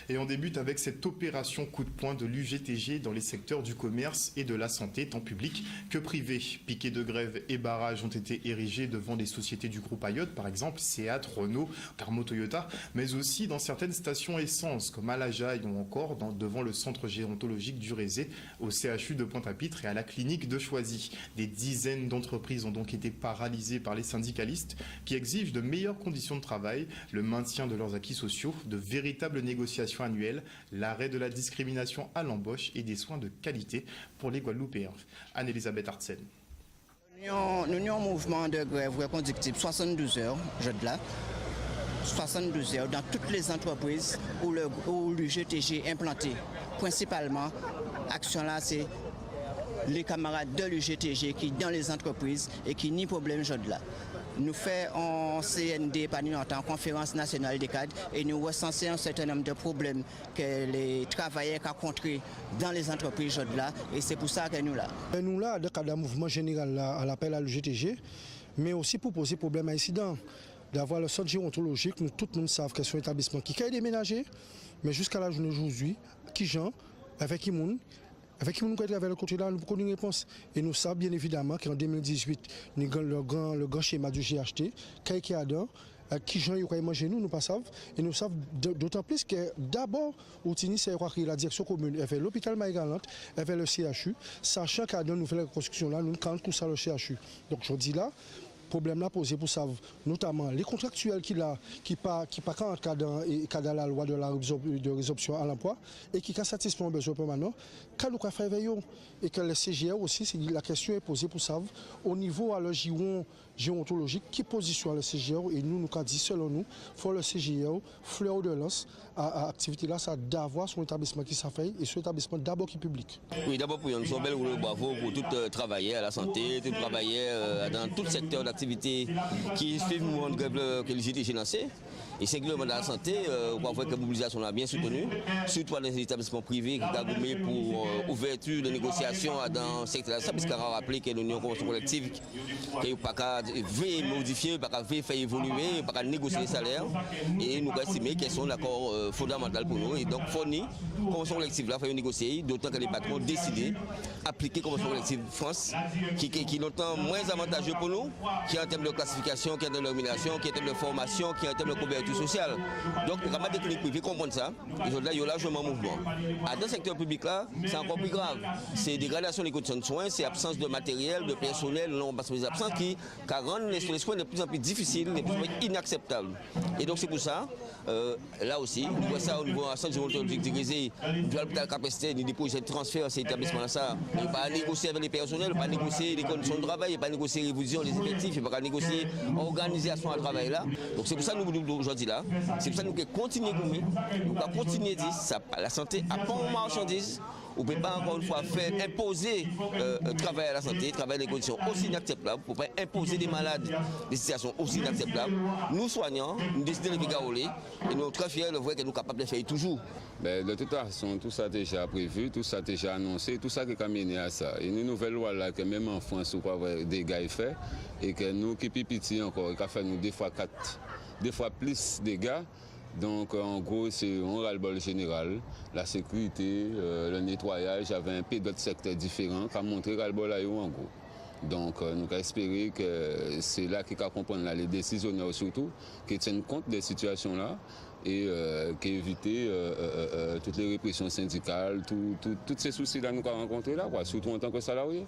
Et on débute avec cette opération coup de poing de l'UGTG dans les secteurs du commerce et de la santé, tant public que privé. Piquets de grève et barrages ont été érigés devant les sociétés du groupe Ayotte, par exemple Seat, Renault, Carmo Toyota, mais aussi dans certaines stations essence comme à la Jaille ou encore devant le centre gérontologique du Rézé, au CHU de Pointe-à-Pitre et à la clinique de Choisy. Des dizaines d'entreprises ont donc été paralysées par les syndicalistes qui exigent de meilleures conditions de travail, le maintien de leurs acquis sociaux, de véritables négociations annuelles, l'arrêt de la discrimination à l'embauche et des soins de qualité pour les Guadeloupéens. Anne-Elisabeth Artsen. Nous avons un mouvement de grève reconductible 72 heures, je dis là. 72 heures dans toutes les entreprises où l'UGTG est implanté. Principalement, action là, c'est les camarades de l'UGTG qui dans les entreprises et qui n'y problème je dis là. Nous faisons en CND, en conférence nationale des cadres, et nous recensons un certain nombre de problèmes que les travailleurs ont rencontrés dans les entreprises là, et c'est pour ça que nous là. Nous là, dans le cadre d'un mouvement général à l'appel à l'UGTG, mais aussi pour poser problème à incident, d'avoir le centre gérontologique, nous tout le monde savent que c'est un établissement qui a déménagé, mais jusqu'à la journée d'aujourd'hui, qui gens, avec qui monde. Avec qui nous travaillons le côté là, nous avons une réponse. Et nous savons bien évidemment qu'en 2018, nous avons le grand schéma du GHT, qui a dedans, qui gens ont mangé nous pas savons. Et nous savons d'autant plus que d'abord, c'est la direction commune, elle fait l'hôpital Maïgalante, elle fait le CHU, sachant qu'à dans nous faisons la reconstruction là, nous quand tout ça le CHU. Donc je dis là, problème là posé pour ça, notamment les contractuels qui pas dans la loi de résorption à l'emploi et qui satisfait un besoin permanent, quand nous faire veillons et que le CGR aussi, la question est posée pour ça au niveau à le giron géontologique, qui positionne le CGR et nous avons dit selon nous, il faut le CGR fleur de lance à activité là, ça d'avoir son établissement qui s'affaire et son établissement d'abord qui est public. Oui, d'abord pour une belle bravo pour tout travailler à la santé, tout travailler dans tout secteur d'activité qui suit le mouvement de grève que l'UGTG lancé. Et c'est que le mandat de la santé, on voit que la mobilisation a bien soutenu, surtout dans les établissements privés qui ont gommé pour ouverture de négociations dans le secteur de la santé, puisqu'on a rappelé que l'Union convention collective qui n'a pas qu'à modifier, pas qu'à faire évoluer, pas qu'à négocier les salaires. Et nous estimons qu'ils sont l'accord fondamental pour nous. Et donc, fourni, la convention collective là, il faut négocier, d'autant que les patrons ont décidé d'appliquer la convention collective France, qui est longtemps moins avantageux pour nous, qui est en termes de classification, qui est en termes de nomination, qui est en termes de formation, qui est en termes de couverture sociale. Donc, les camarades des cliniques privées comprennent ça. Ils ont là, il y a largement un mouvement. Dans le secteur public là, c'est encore plus grave. C'est dégradation des conditions de soins, c'est absence de matériel, de personnel, non pas des absences qui rendent les soins de plus en plus difficiles, de plus en plus inacceptables. Et donc, c'est pour ça, là aussi, nous voyons ça au niveau du centre gérontologique du Rézé, de l'hôpital Capesté, des projets de transfert à ces établissements-là. Il n'y a pas à négocier avec les personnels, il n'y a pas à négocier les conditions de travail, il n'y a pas à négocier les révisions des effectifs, il n'y a pas à négocier l'organisation à travail là. Donc, c'est pour ça que nous aujourd'hui là, c'est pour ça que nous continuons à continuer à dire ça, la santé à pas en marchandise. On ne peut pas encore une fois faire imposer travail à la santé, travailler dans des conditions aussi inacceptables, pour ne pas imposer des malades des situations aussi inacceptables. Nous soignants, nous décidons de Gaolé et nous sommes très fiers de voir que nous sommes capables de faire toujours. De toute façon, tout ça est déjà prévu, tout ça est déjà annoncé, tout ça qui est mené à ça. Et une nouvelle loi là, que même en France, on peut des dégâts faits et que nous qui sommes petits encore, qui fait nous 2 fois 4, 2 fois plus de dégâts. Donc en gros c'est un ras-le-bol général, la sécurité, le nettoyage avec un peu d'autres secteurs différents qui a montré ras-le-bol à eux en gros. Donc nous espérons que c'est là qu'il faut comprendre les décisionnaires surtout, qui tiennent compte des situations là et qui évitent toutes les répressions syndicales, tous ces soucis là nous avons rencontrés là, surtout en tant que salariés.